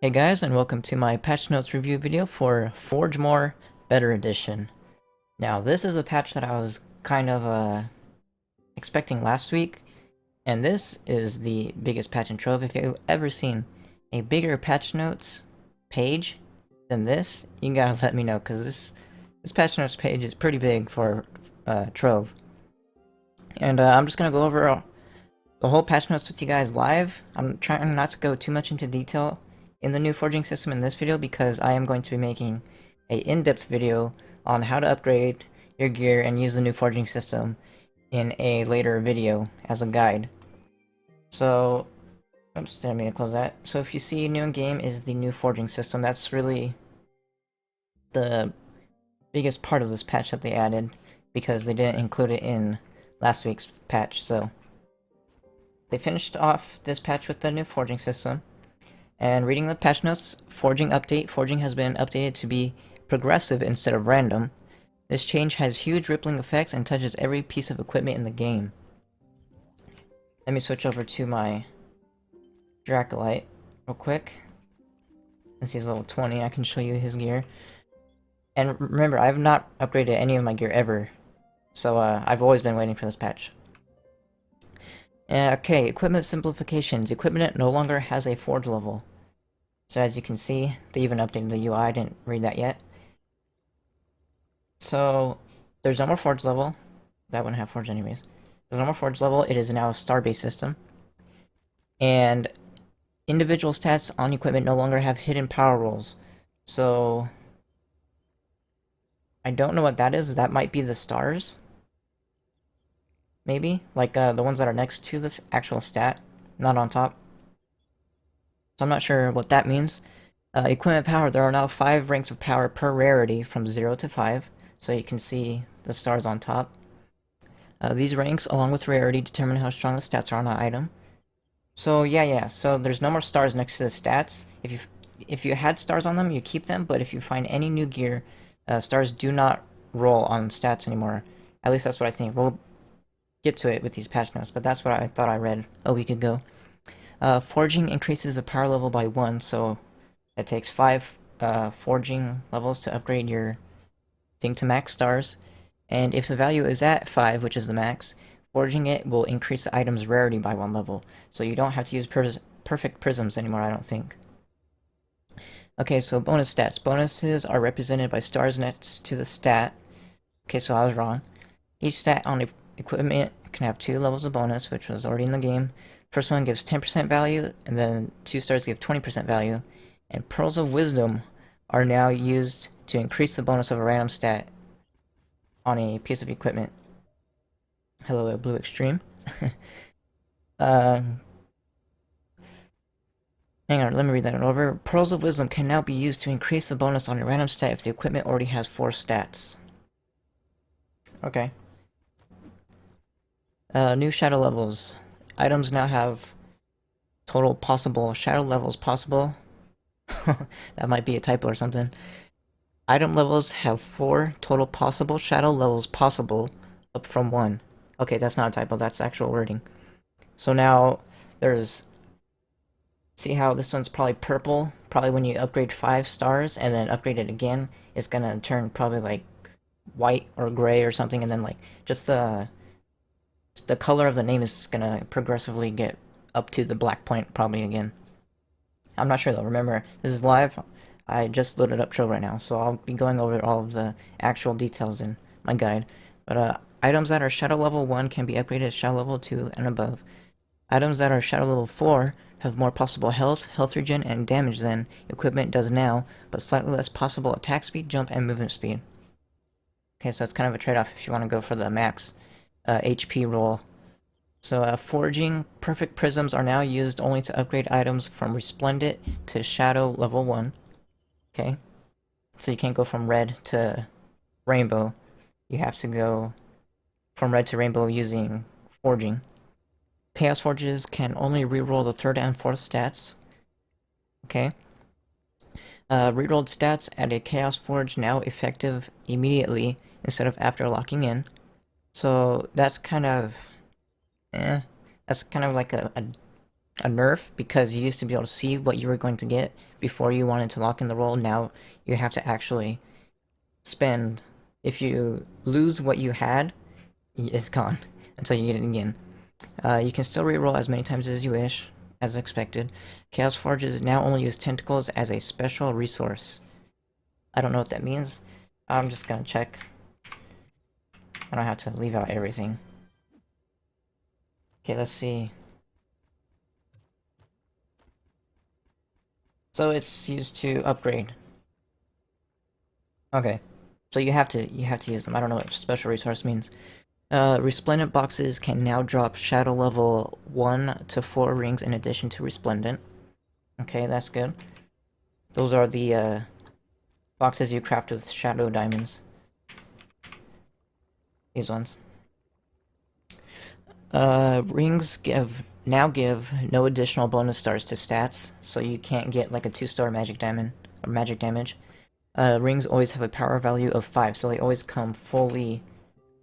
Hey guys, and welcome to my patch notes review video for Forge More Better Edition. Now, this is a patch that I was kind of expecting last week, and this is the biggest patch in Trove. If you've ever seen a bigger patch notes page than this, you gotta let me know, because this patch notes page is pretty big for Trove. And I'm just gonna go over the whole patch notes with you guys live. I'm trying not to go too much into detail in the new forging system in this video because I am going to be making a in-depth video on how to upgrade your gear and use the new forging system in a later video as a guide. So, oops, didn't mean to close that. So if you see new in game is the new forging system, that's really the biggest part of this patch that they added because they didn't include it in last week's patch. So they finished off this patch with the new forging system. And reading the patch notes, forging update, forging has been updated to be progressive instead of random. This change has huge rippling effects and touches every piece of equipment in the game. Let me switch over to my Dracolite real quick. Since he's level 20, I can show you his gear. And remember, I have not upgraded any of my gear ever. So I've always been waiting for this patch. Okay, equipment simplifications. Equipment no longer has a forge level. So as you can see, they even updated the UI, I didn't read that yet. So, there's no more forge level. That wouldn't have forge anyways. There's no more forge level, it is now a star-based system. And individual stats on equipment no longer have hidden power rolls. So, I don't know what that is, that might be the stars. Maybe? Like the ones that are next to this actual stat, not on top. So I'm not sure what that means. Equipment power, there are now 5 ranks of power per rarity from 0 to 5. So you can see the stars on top. These ranks, along with rarity, determine how strong the stats are on an item. So yeah, so there's no more stars next to the stats. If you had stars on them, you keep them, but if you find any new gear, stars do not roll on stats anymore. At least that's what I think. We'll get to it with these patch notes, but that's what I thought I read a week ago. Forging increases the power level by 1, so it takes 5 forging levels to upgrade your thing to max stars. And if the value is at 5, which is the max, forging it will increase the item's rarity by 1 level. So you don't have to use perfect prisms anymore, I don't think. Okay, so bonus stats. Bonuses are represented by stars next to the stat. Okay, so I was wrong. Each stat on equipment can have 2 levels of bonus, which was already in the game. First one gives 10% value, and then 2 stars give 20% value. And Pearls of Wisdom are now used to increase the bonus of a random stat on a piece of equipment. Hello, Blue Extreme. Hang on, let me read that over. Pearls of Wisdom can now be used to increase the bonus on a random stat if the equipment already has 4 stats. Okay. New shadow levels. Items now have total possible shadow levels possible. That might be a typo or something. Item levels have 4 total possible shadow levels possible, up from 1. Okay, that's not a typo, that's actual wording. So now, there's... See how this one's probably purple? Probably when you upgrade 5 stars, and then upgrade it again, it's gonna turn probably like white or gray or something, and then like, just the color of the name is gonna progressively get up to the black point probably again. I'm not sure though, remember, this is live. I just loaded up Trove right now, so I'll be going over all of the actual details in my guide. But items that are Shadow Level 1 can be upgraded to Shadow Level 2 and above. Items that are Shadow Level 4 have more possible health regen, and damage than equipment does now, but slightly less possible attack speed, jump, and movement speed. Okay, so it's kind of a trade-off if you want to go for the max HP roll. So forging perfect prisms are now used only to upgrade items from Resplendent to Shadow Level 1. Okay, so you can't go from red to rainbow. You have to go from red to rainbow using forging. Chaos Forges can only reroll the 3rd and 4th stats. Okay. Rerolled stats add a Chaos Forge now effective immediately instead of after locking in. So that's kind of... that's kind of like a a nerf because you used to be able to see what you were going to get before you wanted to lock in the roll. Now you have to actually spend. If you lose what you had, it's gone until you get it again. You can still reroll as many times as you wish, as expected. Chaos Forges now only use tentacles as a special resource. I don't know what that means. I'm just gonna check. I don't have to leave out everything. Okay, let's see. So it's used to upgrade. Okay. So you have to use them. I don't know what special resource means. Resplendent boxes can now drop shadow level 1 to 4 rings in addition to resplendent. Okay, that's good. Those are the boxes you craft with shadow diamonds. These ones. Rings now give no additional bonus stars to stats, so you can't get like a 2-star magic diamond or magic damage. Rings always have a power value of 5, so they always come fully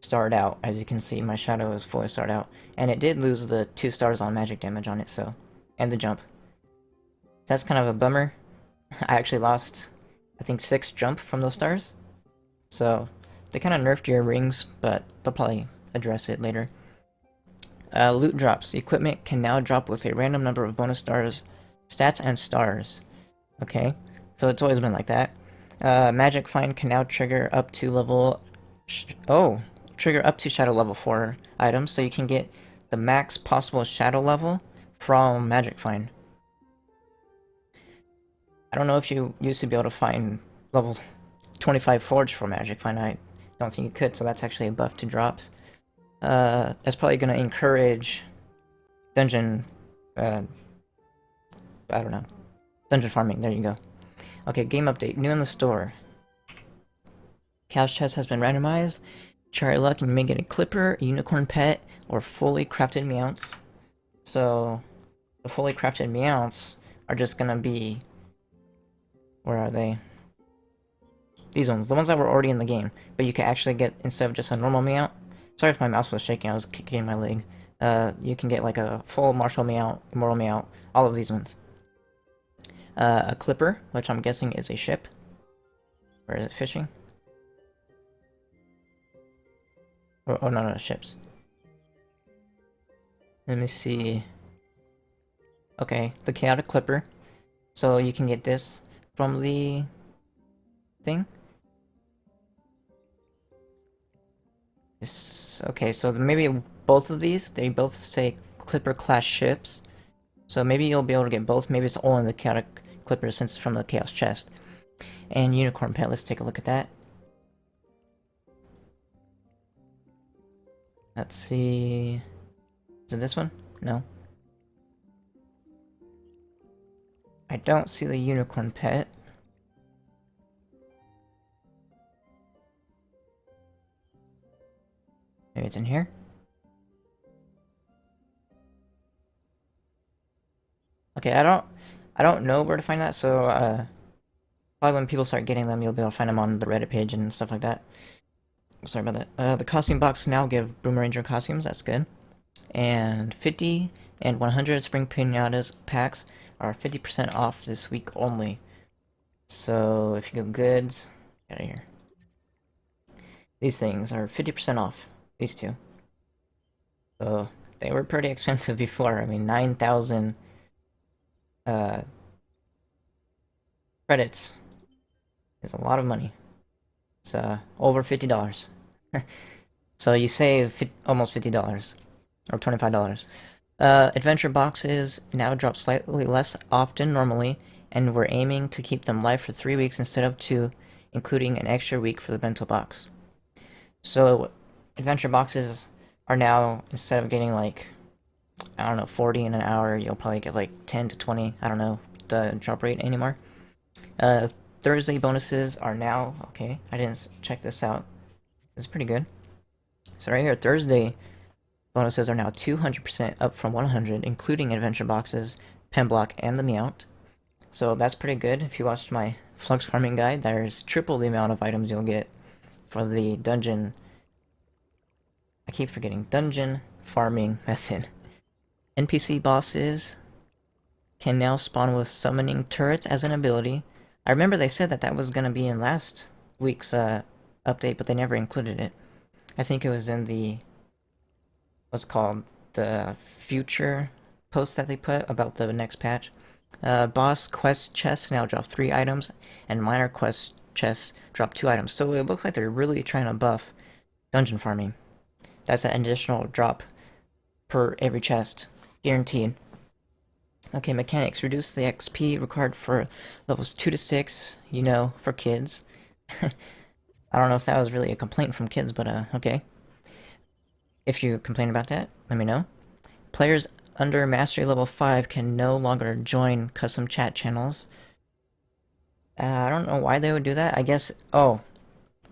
starred out. As you can see, my shadow is fully starred out. And it did lose the 2 stars on magic damage on it, so... and the jump. That's kind of a bummer. I actually lost, I think, 6 jump from those stars. So, they kind of nerfed your rings, but they'll probably address it later. Loot drops. Equipment can now drop with a random number of bonus stars, stats, and stars. Okay, so it's always been like that. Magic Find can now trigger up to level... trigger up to shadow level 4 items, so you can get the max possible shadow level from Magic Find. I don't know if you used to be able to find level 25 Forge for Magic Find. I don't think you could, so that's actually a buff to drops. That's probably going to encourage dungeon, I don't know, dungeon farming. There you go. Okay, game update. New in the store. Chaos Chest has been randomized. Try your luck and you may get a Clipper, a Unicorn Pet, or fully crafted Meowths. So, the fully crafted Meowths are just gonna be... where are they? These ones. The ones that were already in the game. But you can actually get, instead of just a normal Meowth... Sorry if my mouse was shaking, I was kicking my leg. You can get like a full Martial Meowth, Immortal Meowth, all of these ones. A Clipper, which I'm guessing is a ship. Or is it fishing? Oh, no, ships. Let me see. Okay, the Chaotic Clipper. So you can get this from the thing. This, okay, so maybe both of these, they both say Clipper class ships. So maybe you'll be able to get both. Maybe it's all in the Chaotic Clipper since it's from the Chaos Chest. And Unicorn Pet, let's take a look at that. Let's see... is it this one? No. I don't see the Unicorn Pet. Maybe it's in here? Okay, I don't know where to find that, so probably when people start getting them, you'll be able to find them on the Reddit page and stuff like that. Sorry about that. The costume box now give Boomeranger costumes, that's good. And 50 and 100 Spring Pinatas packs are 50% off this week only. So if you go goods, get out of here. These things are 50% off, these two. So they were pretty expensive before. I mean, 9,000 credits is a lot of money. It's over $50. So you save almost $50 or $25. Adventure boxes now drop slightly less often normally, and we're aiming to keep them live for 3 weeks instead of 2, including an extra week for the bento box. So adventure boxes are now, instead of getting like, I don't know, 40 in an hour, you'll probably get like 10 to 20, I don't know the drop rate anymore. Thursday bonuses are now, okay, I didn't check this out. It's pretty good. So right here, Thursday bonuses are now 200% up from 100, including adventure boxes, pen block, and the Meowth. So that's pretty good. If you watched my Flux farming guide, there's triple the amount of items you'll get for the dungeon. I keep forgetting dungeon farming method. NPC bosses can now spawn with summoning turrets as an ability. I remember they said that that was gonna be in last week's update, but they never included it. I think it was in the what's called the future post that they put about the next patch. Boss quest chests now drop 3 items, and minor quest chests drop 2 items. So it looks like they're really trying to buff dungeon farming. That's an additional drop per every chest, guaranteed. Okay, mechanics. Reduce the XP required for levels 2 to 6, you know, for kids. I don't know if that was really a complaint from kids, but okay. If you complain about that, let me know. Players under Mastery level 5 can no longer join custom chat channels. I don't know why they would do that. I guess... Oh,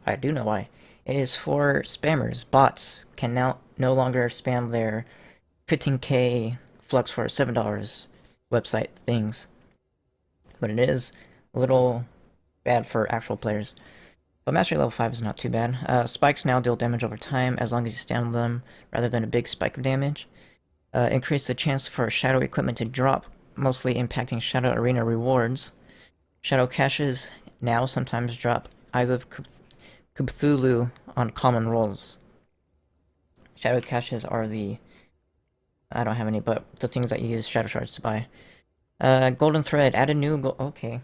I do know why. It is for spammers. Bots can now no longer spam their 15k flux for $7 website things. But it is a little bad for actual players. But Mastery level 5 is not too bad. Spikes now deal damage over time as long as you stand on them rather than a big spike of damage. Increase the chance for shadow equipment to drop, mostly impacting Shadow Arena rewards. Shadow caches now sometimes drop Eyes of Cthulhu on common rolls. Shadow caches are the... I don't have any, but the things that you use shadow shards to buy. Golden Thread, add a new okay.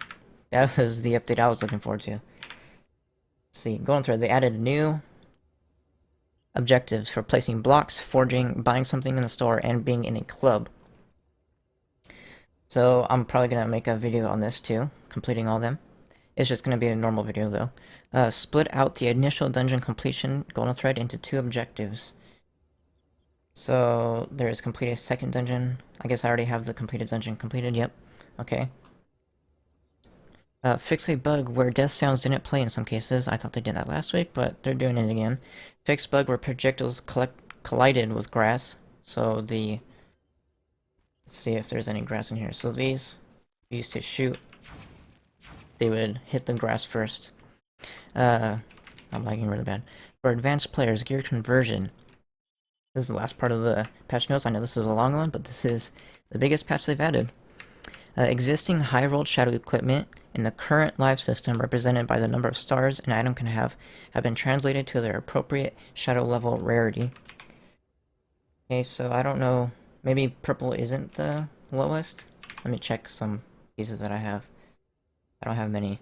That was the update I was looking forward to. Let's see, Golden Thread, they added new objectives for placing blocks, forging, buying something in the store, and being in a club. So I'm probably gonna make a video on this too, completing all them. It's just gonna be a normal video though. Split out the initial dungeon completion Golden Thread into 2 objectives. So there's complete a second dungeon. I guess I already have the completed dungeon completed, yep. Okay. Fix a bug where death sounds didn't play in some cases. I thought they did that last week, but they're doing it again. Fix bug where projectiles collided with grass. So the... Let's see if there's any grass in here. So these used to shoot. They would hit the grass first. I'm lagging really bad. For advanced players, gear conversion. This is the last part of the patch notes. I know this was a long one, but this is the biggest patch they've added. Existing high-rolled shadow equipment in the current live system, represented by the number of stars an item can have been translated to their appropriate shadow level rarity. Okay, so I don't know. Maybe purple isn't the lowest? Let me check some pieces that I have. I don't have many.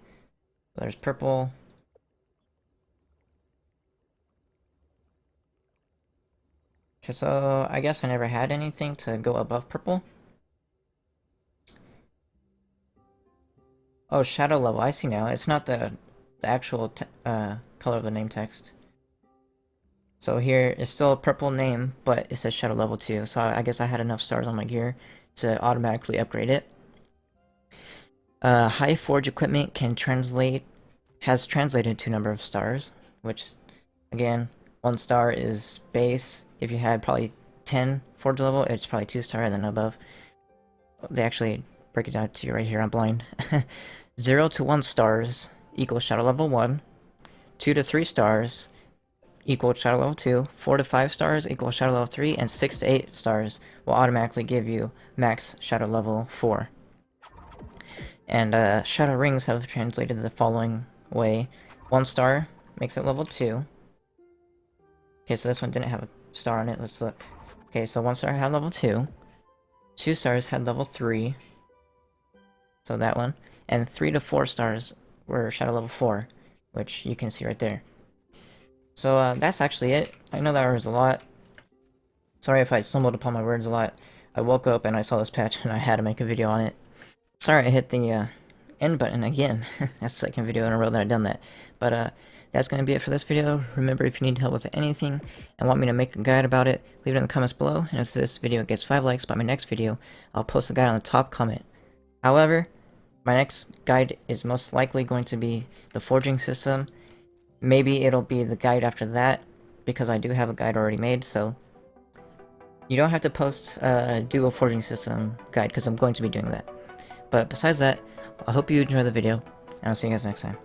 There's purple. Okay, so I guess I never had anything to go above purple. Oh, shadow level. I see now. It's not the actual color of the name text. So here it's still a purple name, but it says shadow level 2. So I guess I had enough stars on my gear to automatically upgrade it. High forge equipment has translated to number of stars, which again, 1 star is base. If you had probably 10 forge level, it's probably 2 star and then above. They actually break it down to you right here. I'm blind. 0 to 1 stars equals shadow level 1. 2 to 3 stars equal shadow level 2. 4 to 5 stars equal shadow level 3. And 6 to 8 stars will automatically give you max shadow level 4. And shadow rings have translated the following way. 1 star makes it level 2. Okay, so this one didn't have a star on it. Let's look. Okay, so 1 star had level 2. 2 stars had level 3. So that one. And 3 to 4 stars were shadow level 4, which you can see right there. So that's actually it. I know that was a lot. Sorry if I stumbled upon my words a lot. I woke up and I saw this patch and I had to make a video on it. Sorry I hit the end button again. That's the second video in a row that I've done that. But that's going to be it for this video. Remember, if you need help with anything and want me to make a guide about it, leave it in the comments below. And if this video gets 5 likes by my next video, I'll post a guide on the top comment. However, my next guide is most likely going to be the forging system. Maybe it'll be the guide after that, because I do have a guide already made, so you don't have to do a forging system guide, because I'm going to be doing that. But besides that, I hope you enjoy the video, and I'll see you guys next time.